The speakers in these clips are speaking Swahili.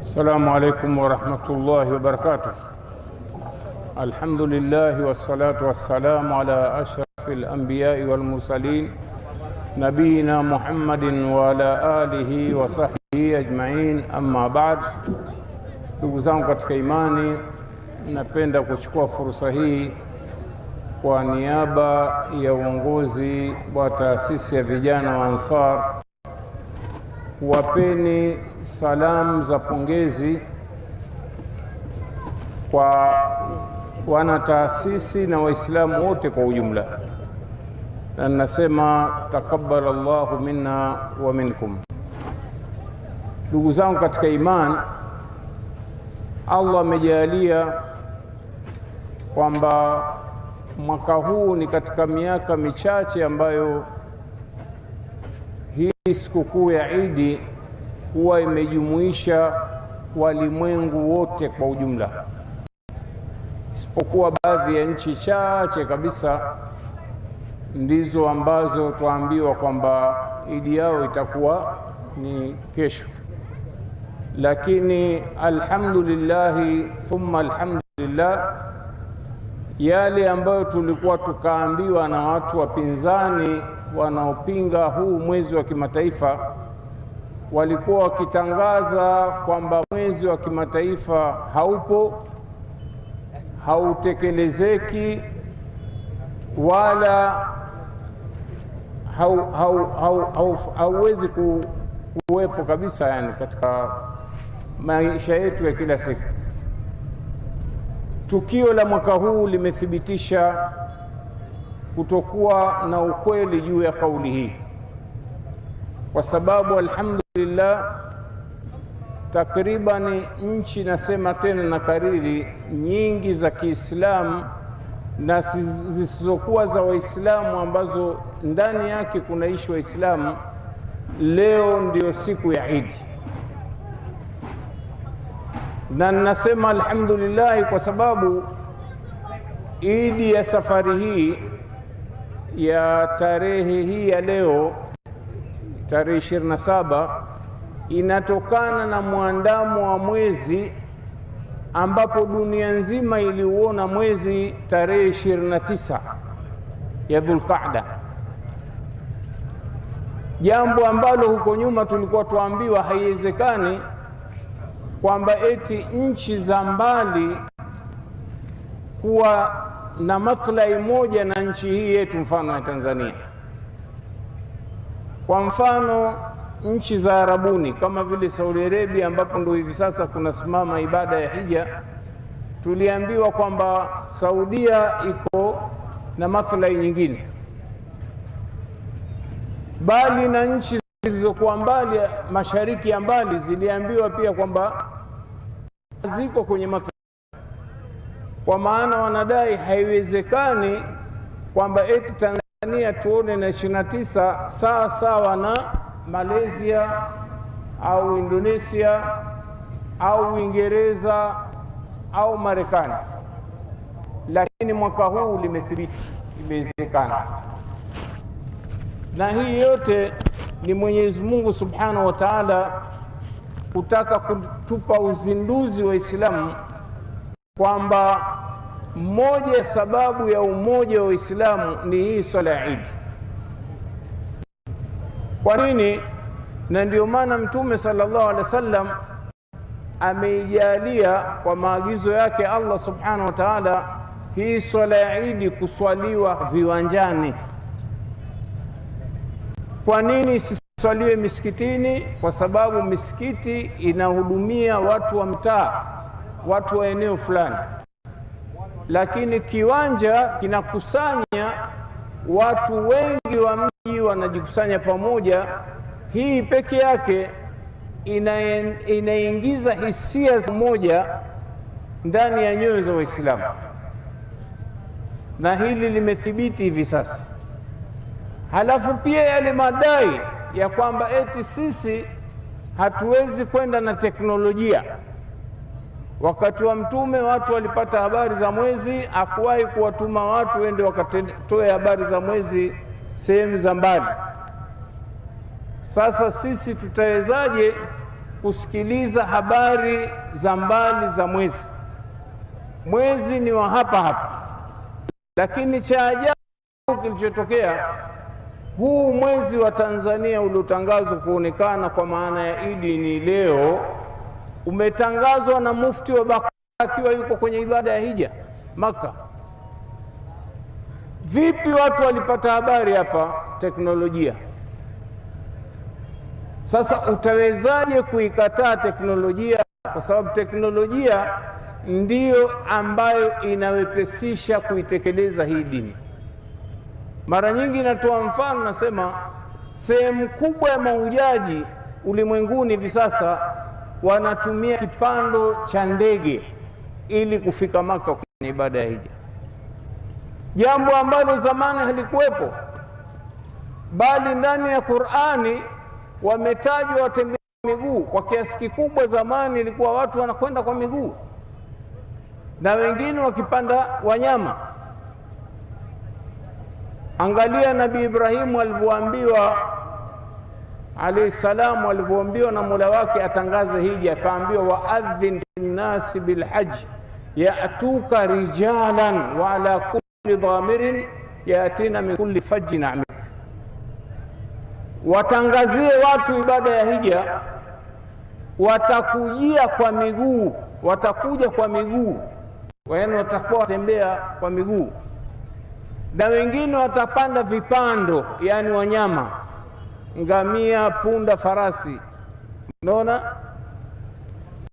السلام عليكم ورحمة الله وبركاته. الحمد لله والصلاة والسلام على أشرف الأنبياء والمرسلين نبينا محمد وعلى آله وصحبه أجمعين. أما بعد, ndugu zangu katika imani, napenda kuchukua fursa hii kwa niaba ya uongozi wa taasisi ya vijana wa Ansar kuwapeni salamu za pongezi kwa wana taasisi na Waislamu wote kwa ujumla, na nasema takabbalallahu minna wa minkum. Ndugu zangu katika imani, Allah amejalia kwamba mwaka huu ni katika miaka michache ambayo hii sikukuu ya Idi huwa imejumuisha walimwengu wote kwa ujumla, isipokuwa baadhi ya nchi chache kabisa ndizo ambazo tuambiwa kwamba Idi yao itakuwa ni kesho. Lakini alhamdulillahi thumma alhamdulillah, yale ambayo tulikuwa tukaambiwa na watu wapinzani wanaopinga huu mwezi wa kimataifa, walikuwa wakitangaza kwamba mwezi wa kimataifa haupo, hautekelezeki, wala hauwezi kuwepo kabisa, yani katika maisha yetu ya kila siku. Tukio la mwaka huu limethibitisha kutokuwa na ukweli juu ya kauli hii, kwa sababu alhamdulillah takriban nchi, nasema tena na kariri, nyingi za Kiislamu na zisizokuwa za Waislamu ambazo ndani yake kunaishi Waislamu, leo ndio siku ya Idi. Na nasema alhamdulillah kwa sababu Idi ya safari hii ya tarehe hii ya leo, tarehe 27, inatokana na muandamo wa mwezi ambapo dunia nzima iliuona mwezi tarehe 29 ya Dhulqaada, jambo ambalo huko nyuma tulikuwa tuambiwa haiwezekani kwamba eti nchi za mbali kuwa na maslahi moja na nchi hii yetu, mfano ya Tanzania. Kwa mfano nchi za Arabuni kama vile Saudi Arabia, ambapo ndio hivi sasa kunasimama ibada ya hija, tuliambiwa kwamba Saudia iko na maslahi nyingine, bali na nchi zilizokuwa mbali, mashariki ya mbali, ziliambiwa pia kwamba ziko kwenye maslahi. Kwa maana wanadai haiwezekani kwamba eti Tanzania tuone na 29 sawa sawa na Malaysia au Indonesia au Uingereza au Marekani, lakini mwaka huu limethibiti imewezekana. Na hii yote ni Mwenyezi Mungu Subhanahu wa Ta'ala kutaka kutupa uzinduzi wa Uislamu kwamba moja sababu ya umoja wa Uislamu ni hii swala ya Eid. Kwa nini? Na ndio maana Mtume sallallahu alaihi wasallam ameijalia kwa maagizo yake Allah Subhanahu wa Ta'ala hii swala ya Eid kuswaliwa viwanjani. Kwa nini siswaliwe misikitini? Kwa sababu misikiti inahudumia watu wa mtaa, watu wa eneo fulani, lakini kiwanja kinakusanya watu wengi wa mji, wanajikusanya pamoja. Hii peke yake inaingiza hisia moja ndani ya nyoyo za Waislamu, na hili limethibiti hivi sasa. Halafu pia yale madai ya kwamba eti sisi hatuwezi kwenda na teknolojia. Wakati wa Mtume watu walipata habari za mwezi, hakuwahi kuwatuma watu wende wakatoe habari za mwezi sehemu za mbali. Sasa sisi tutawezaje kusikiliza habari za mbali za mwezi. Mwezi ni wa hapa hapa, lakini cha ajabu kilichotokea, huu mwezi wa Tanzania uliotangazwa kuonekana kwa maana ya Idi ni leo, umetangazwa na mufti wa Bakari akiwa yuko kwenye ibada ya hija Maka. Vipi watu walipata habari hapa? Teknolojia. Sasa utawezaje kuikataa teknolojia? Kwa sababu teknolojia ndiyo ambayo inawepesisha kuitekeleza hii dini. Mara nyingi natoa mfano, nasema sehemu kubwa ya mahujaji ulimwenguni hivi sasa wanatumia kipando cha ndege ili kufika Maka kwenye ibada ya hija, jambo ambalo zamani halikuwepo, bali ndani ya Qur'ani wametajwa watembea miguu kwa kiasi kikubwa. Zamani ilikuwa watu wanakwenda kwa miguu na wengine wakipanda wanyama. Angalia Nabii Ibrahimu alivyoambiwa alayhi salamu, alivyoambiwa na Mola wake atangaze hija, akaambiwa waadhin linnasi bilhaji yatuka rijalan wa ala kulli dhamirin yatina min kulli fajjin amik, watangazie watu ibada ya hija, watakujia kwa miguu, watakuja kwa miguu, yaani watakuwa watembea kwa miguu, na wengine watapanda vipando, yani wanyama, ngamia, punda, farasi. Unaona,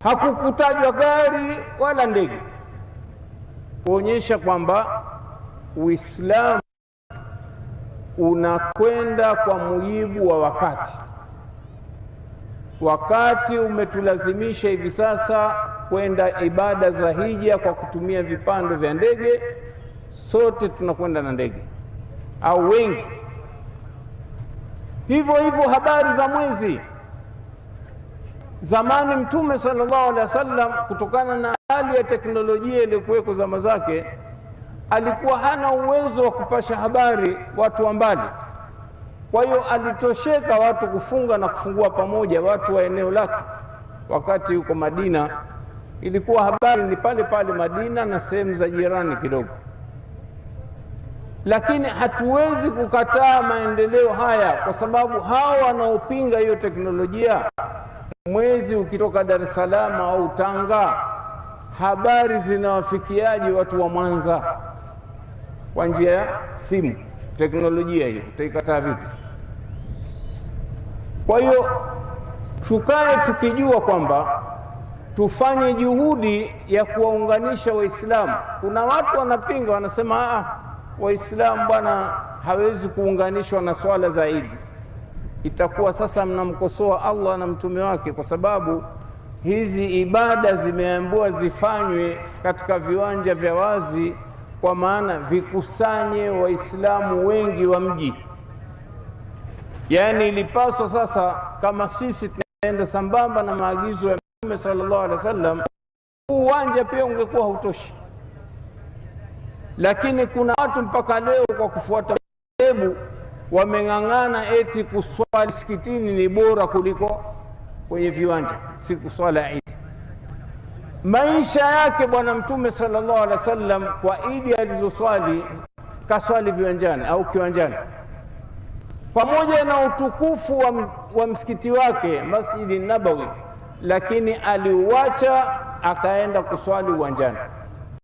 hakukutajwa gari wala ndege, kuonyesha kwamba Uislamu unakwenda kwa mujibu wa wakati. Wakati umetulazimisha hivi sasa kwenda ibada za hija kwa kutumia vipando vya ndege. Sote tunakwenda na ndege au wengi. Hivyo hivyo habari za mwezi. Zamani Mtume sallallahu alaihi wasallam, kutokana na hali ya teknolojia iliyokuweko zama zake, alikuwa hana uwezo wa kupasha habari watu wa mbali. Kwa hiyo alitosheka watu kufunga na kufungua pamoja watu wa eneo lake. Wakati yuko Madina, ilikuwa habari ni pale pale Madina na sehemu za jirani kidogo. Lakini hatuwezi kukataa maendeleo haya, kwa sababu hao wanaopinga hiyo teknolojia, mwezi ukitoka Dar es Salaam au Tanga, habari zinawafikiaje watu wa Mwanza? Kwa njia ya simu. Teknolojia hiyo utaikataa vipi? Kwa hiyo tukae tukijua kwamba tufanye juhudi ya kuwaunganisha Waislamu. Kuna watu wanapinga, wanasema Waislamu bwana hawezi kuunganishwa na swala za Idi. Itakuwa sasa mnamkosoa Allah na mtume wake, kwa sababu hizi ibada zimeambiwa zifanywe katika viwanja vya wazi, kwa maana vikusanye Waislamu wengi wa mji. Yaani ilipaswa sasa, kama sisi tunaenda sambamba na maagizo ya Mtume sallallahu alaihi wasallam, uwanja pia ungekuwa hautoshi. Lakini kuna watu mpaka leo kwa kufuata madhehebu wameng'ang'ana eti kuswali msikitini ni bora kuliko kwenye viwanja siku swala Eid. Maisha yake Bwana Mtume sallallahu alaihi wasallam kwa Idi alizoswali, kaswali viwanjani au kiwanjani, pamoja na utukufu wa msikiti wake Masjidi Nabawi, lakini aliuacha akaenda kuswali uwanjani.